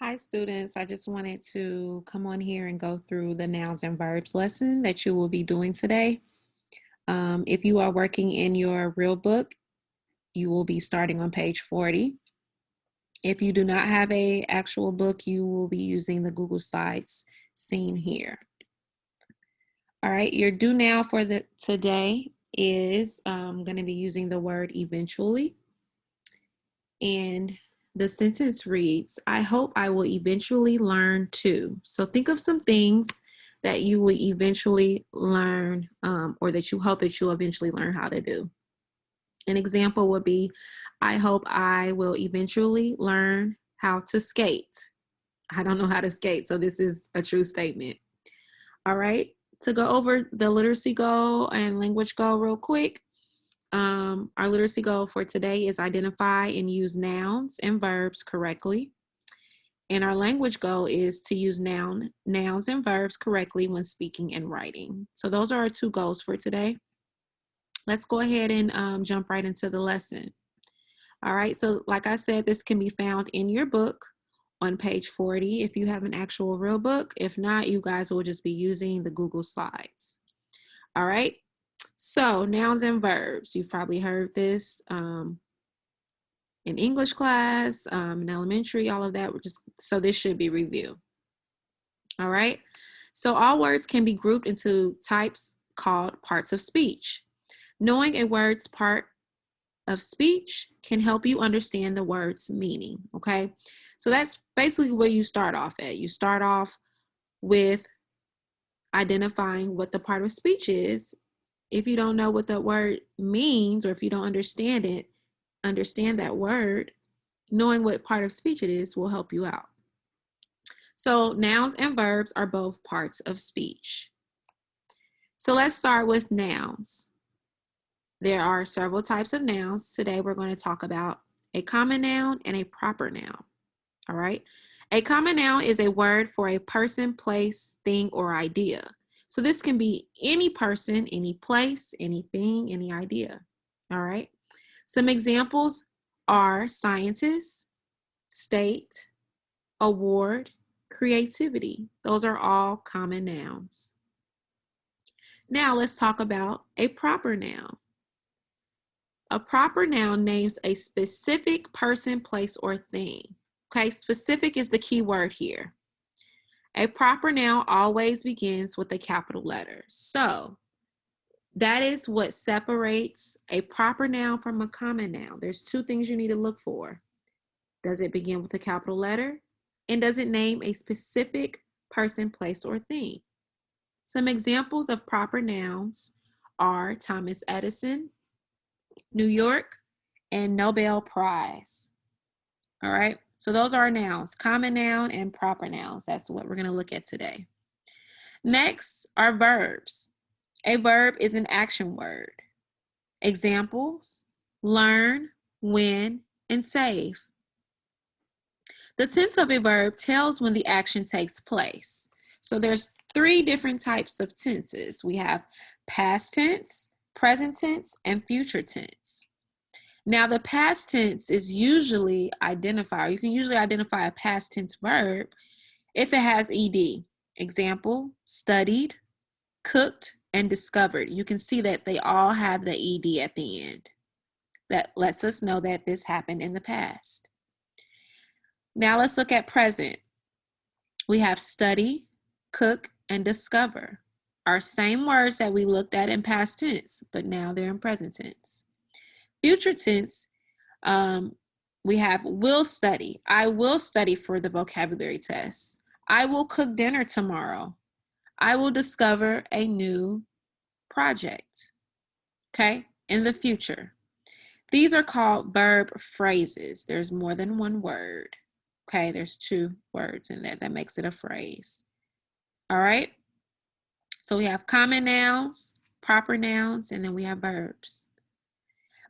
Hi students, I just wanted to come on here and go through the nouns and verbs lesson that you will be doing today. If you are working in your real book, you will be starting on page 40. If you do not have a actual book, you will be using the Google Slides seen here. All right, your do now for today is going to be using the word eventually. And the sentence reads, I hope I will eventually learn to. So think of some things that you will eventually learn or that you hope that you'll eventually learn how to do. An example would be, I hope I will eventually learn how to skate. I don't know how to skate, so this is a true statement. All right, to go over the literacy goal and language goal real quick. Our literacy goal for today is identify and use nouns and verbs correctly. And our language goal is to use nouns and verbs correctly when speaking and writing. So those are our two goals for today. Let's go ahead and jump right into the lesson. All right, so like I said, this can be found in your book on page 40 if you have an actual real book. If not, you guys will just be using the Google Slides. All right. So nouns and verbs, you've probably heard this in English class, in elementary, all of that. So this should be review. All right. So all words can be grouped into types called parts of speech. Knowing a word's part of speech can help you understand the word's meaning. Okay. So that's basically where you start off at. You start off with identifying what the part of speech is. If you don't know what the word means, or if you don't understand that word, knowing what part of speech it is will help you out. So nouns and verbs are both parts of speech. So let's start with nouns. There are several types of nouns. Today we're going to talk about a common noun and a proper noun. All right. A common noun is a word for a person, place, thing, or idea. So this can be any person, any place, anything, any idea. All right. Some examples are scientist, state, award, creativity. Those are all common nouns. Now let's talk about a proper noun. A proper noun names a specific person, place, or thing. Okay, specific is the key word here. A proper noun always begins with a capital letter. So that is what separates a proper noun from a common noun. There's two things you need to look for. Does it begin with a capital letter? And does it name a specific person, place, or thing? Some examples of proper nouns are Thomas Edison, New York, and Nobel Prize. All right, so those are nouns, common noun and proper nouns. That's what we're going to look at today. Next are verbs. A verb is an action word. Examples, learn, win, and save. The tense of a verb tells when the action takes place. So there's three different types of tenses. We have past tense, present tense, and future tense. Now, the past tense is usually identified. You can usually identify a past tense verb if it has ed. Example, studied, cooked, and discovered. You can see that they all have the ed at the end. That lets us know that this happened in the past. Now let's look at present. We have study, cook, and discover. Our same words that we looked at in past tense, but now they're in present tense. Future tense, we have will study. I will study for the vocabulary test. I will cook dinner tomorrow. I will discover a new project. Okay, in the future. These are called verb phrases. There's more than one word. Okay, there's two words in there that makes it a phrase. All right, so we have common nouns, proper nouns, and then we have verbs.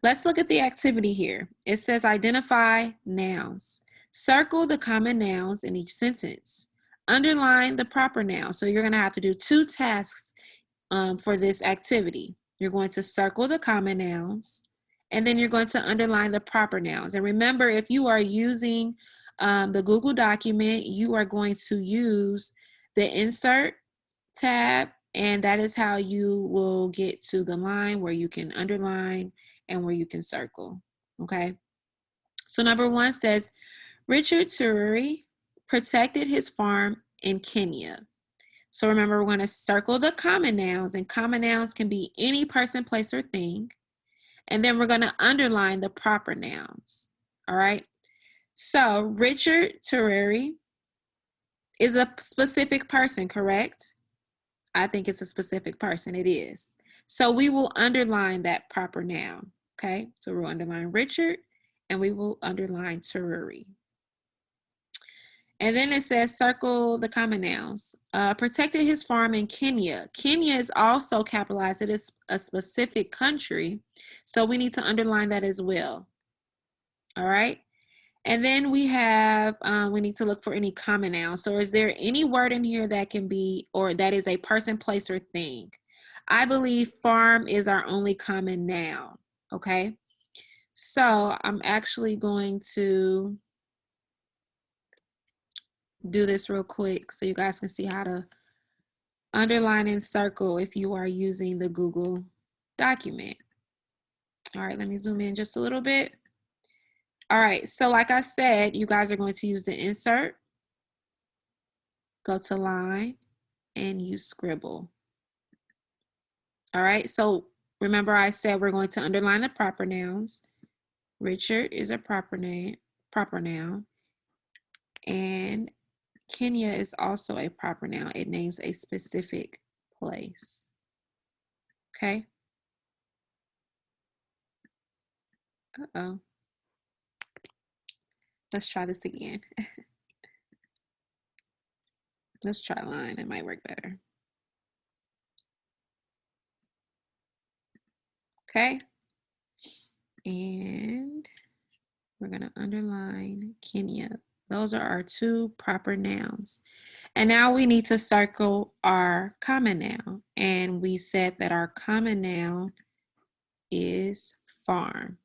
Let's look at the activity here. It says identify nouns. Circle the common nouns in each sentence. Underline the proper noun. So you're going to have to do two tasks for this activity. You're going to circle the common nouns, and then you're going to underline the proper nouns. And remember, if you are using the Google document, you are going to use the Insert tab, and that is how you will get to the line where you can underline and where you can circle, okay? So number 1 says, Richard Tururi protected his farm in Kenya. So remember, we're going to circle the common nouns, and common nouns can be any person, place, or thing. And then we're going to underline the proper nouns, all right? So Richard Tururi is a specific person, correct? I think it's a specific person. It is. So we will underline that proper noun, okay? So we'll underline Richard, and we will underline Tururi. And then it says circle the common nouns. Protected his farm in Kenya. Kenya is also capitalized. It is a specific country. So we need to underline that as well. All right. And then we have, we need to look for any common nouns. So is there any word in here that can be, or that is a person, place, or thing? I believe farm is our only common noun. Okay. So I'm actually going to do this real quick so you guys can see how to underline and circle if you are using the Google document. All right, let me zoom in just a little bit. All right, so like I said, you guys are going to use the insert, go to line, and use scribble. All right, so remember I said we're going to underline the proper nouns. Richard is a proper noun, and Kenya is also a proper noun. It names a specific place. Okay. Uh-oh. Let's try this again. Let's try line. It might work better. Okay. And we're going to underline Kenya. Those are our 2 proper nouns. And now we need to circle our common noun. And we said that our common noun is farm.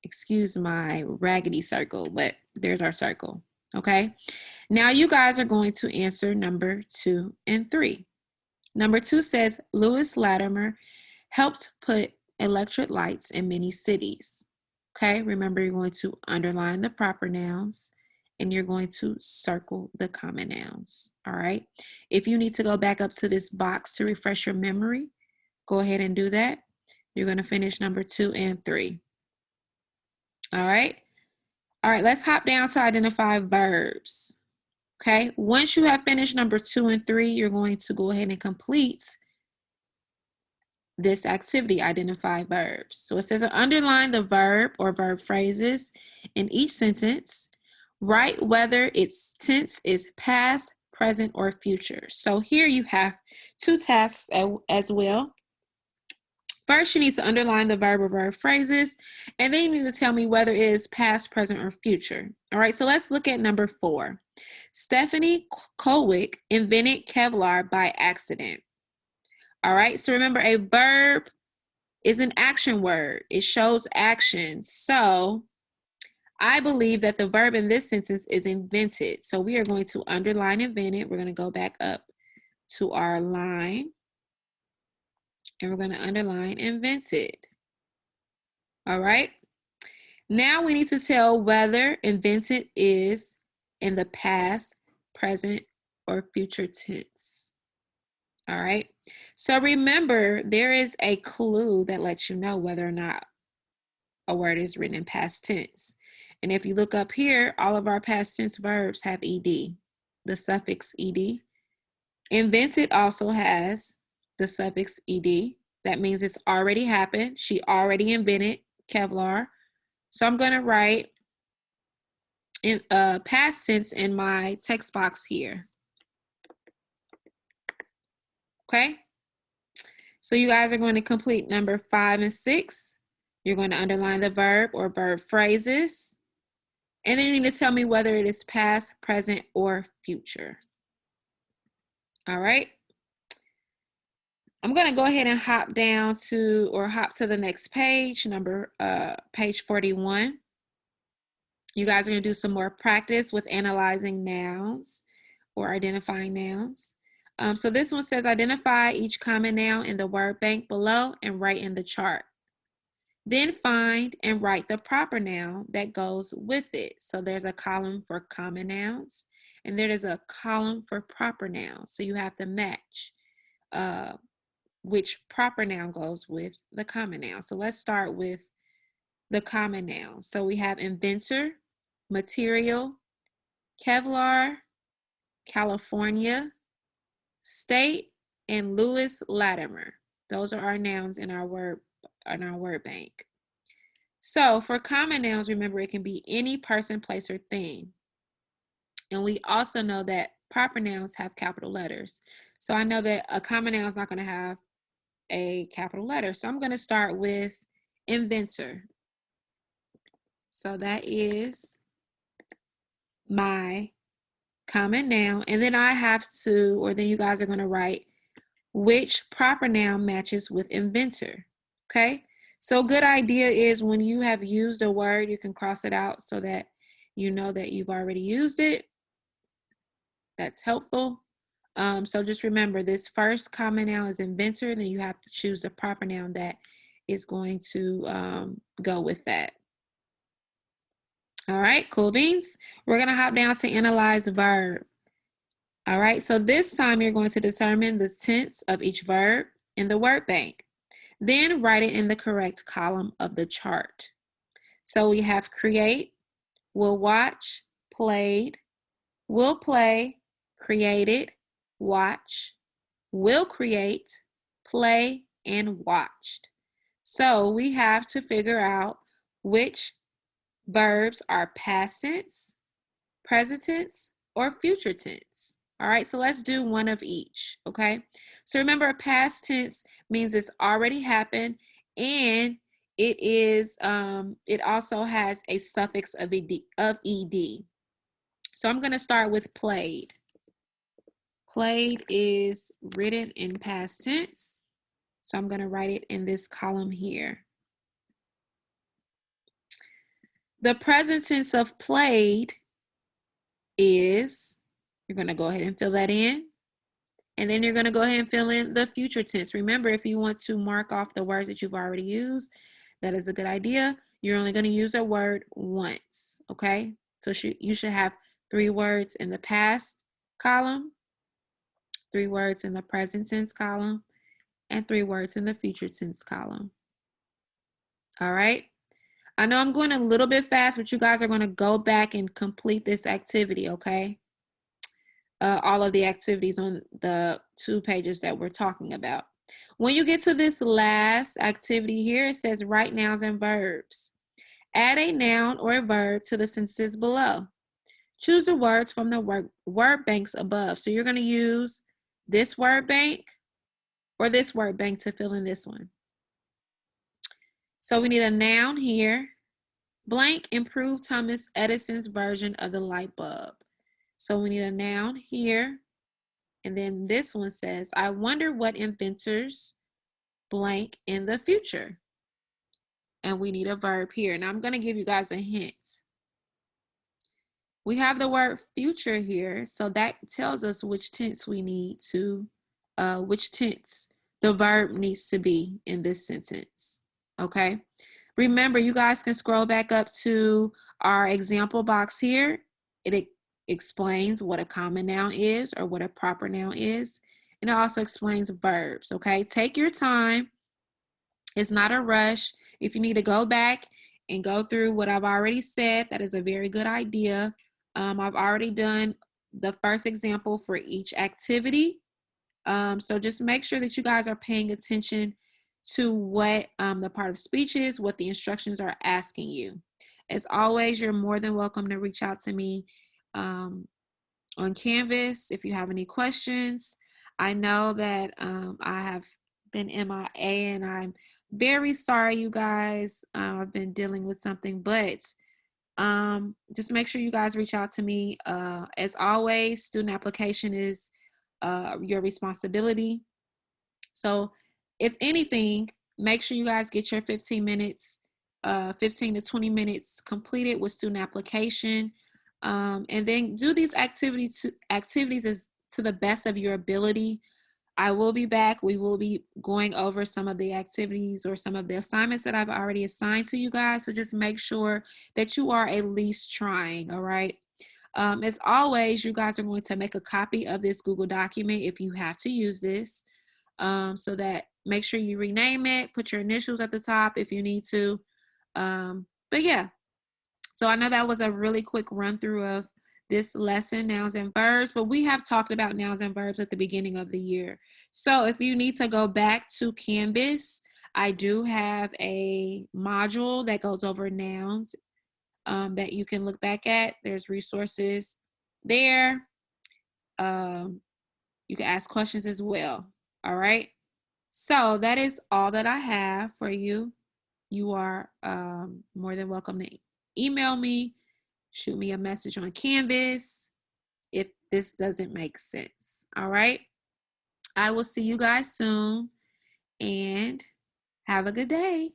Excuse my raggedy circle, but there's our circle. Okay. Now you guys are going to answer number 2 and 3. Number 2 says, Lewis Latimer helped put electric lights in many cities. Okay, remember you're going to underline the proper nouns and you're going to circle the common nouns. All right. If you need to go back up to this box to refresh your memory, go ahead and do that. You're going to finish number 2 and 3. All right. All right, let's hop down to identify verbs. Okay, once you have finished number 2 and 3, you're going to go ahead and complete this activity, identify verbs. So it says underline the verb or verb phrases in each sentence. Write whether its tense is past, present, or future. So here you have 2 tasks as well. First, you need to underline the verb or verb phrases, and then you need to tell me whether it is past, present, or future. All right, so let's look at number 4. Stephanie Colwick invented Kevlar by accident. All right, so remember, a verb is an action word. It shows action. So I believe that the verb in this sentence is invented. So we are going to underline invented. We're going to go back up to our line, and we're going to underline invented. All right. Now we need to tell whether invented is in the past, present, or future tense. All right. So remember, there is a clue that lets you know whether or not a word is written in past tense. And if you look up here, all of our past tense verbs have ed, the suffix ed. Invented also has the suffix ed. That means it's already happened. She already invented Kevlar. So I'm going to write in past tense in my text box here. Okay. So you guys are going to complete number 5 and 6. You're going to underline the verb or verb phrases. And then you need to tell me whether it is past, present, or future. All right. I'm going to go ahead and hop down to, or hop to the next page, page 41. You guys are going to do some more practice with analyzing nouns or identifying nouns. So this one says identify each common noun in the word bank below and write in the chart. Then find and write the proper noun that goes with it. So there's a column for common nouns and there is a column for proper nouns. So you have to match which proper noun goes with the common noun. So let's start with the common nouns. So we have inventor, material, Kevlar, California, state, and Lewis Latimer. Those are our nouns in our word bank. So for common nouns, remember it can be any person, place, or thing. And we also know that proper nouns have capital letters. So I know that a common noun is not going to have a capital letter. So I'm going to start with inventor. So that is my common noun. And then I have to, or then you guys are going to write which proper noun matches with inventor. Okay? So a good idea is when you have used a word, you can cross it out so that you know that you've already used it. That's helpful. So just remember this first common noun is inventor, then you have to choose the proper noun that is going to go with that. All right, cool beans. We're going to hop down to analyze verb. All right, so this time you're going to determine the tense of each verb in the word bank. Then write it in the correct column of the chart. So we have create, will watch, played, will play, created, watch, will create, play, and watched. So we have to figure out which verbs are past tense, present tense, or future tense. All right, so let's do one of each, okay? So remember, a past tense means it's already happened and it is, it also has a suffix of ed. So I'm gonna start with played. Played is written in past tense. So I'm gonna write it in this column here. The present tense of played is, you're going to go ahead and fill that in. And then you're going to go ahead and fill in the future tense. Remember, if you want to mark off the words that you've already used, that is a good idea. You're only going to use a word once, okay? So you should have 3 words in the past column, 3 words in the present tense column, and 3 words in the future tense column. All right? I know I'm going a little bit fast, but you guys are going to go back and complete this activity, okay? All of the activities on the 2 pages that we're talking about. When you get to this last activity here, it says write nouns and verbs. Add a noun or a verb to the sentences below. Choose the words from the word banks above. So you're going to use this word bank or this word bank to fill in this one. So we need a noun here. Blank improved Thomas Edison's version of the light bulb. So we need a noun here. And then this one says, I wonder what inventors blank in the future. And we need a verb here. Now I'm going to give you guys a hint. We have the word future here. So that tells us which tense we need to, which tense the verb needs to be in this sentence. Okay. Remember, you guys can scroll back up to our example box here. It explains what a common noun is or what a proper noun is. And it also explains verbs, okay? Take your time. It's not a rush. If you need to go back and go through what I've already said, that is a very good idea. I've already done the first example for each activity. So just make sure that you guys are paying attention to what the part of speech is, what the instructions are asking you. As always, you're more than welcome to reach out to me on Canvas if you have any questions. I know that I have been MIA and I'm very sorry, you guys. I've been dealing with something, but just make sure you guys reach out to me. As always, student application is your responsibility. So if anything, make sure you guys get your 15 minutes 15 to 20 minutes completed with student application. And then do these activities as to the best of your ability. I will be back. We will be going over some of the activities or some of the assignments that I've already assigned to you guys. So just make sure that you are at least trying, all right? As always, you guys are going to make a copy of this Google document if you have to use this. So that make sure you rename it, put your initials at the top if you need to. But yeah, so I know that was a really quick run through of this lesson, nouns and verbs, but we have talked about nouns and verbs at the beginning of the year. So if you need to go back to Canvas, I do have a module that goes over nouns that you can look back at. There's resources there. You can ask questions as well. All right. So that is all that I have for you. You are more than welcome to email me, shoot me a message on Canvas if this doesn't make sense. All right. I will see you guys soon and have a good day.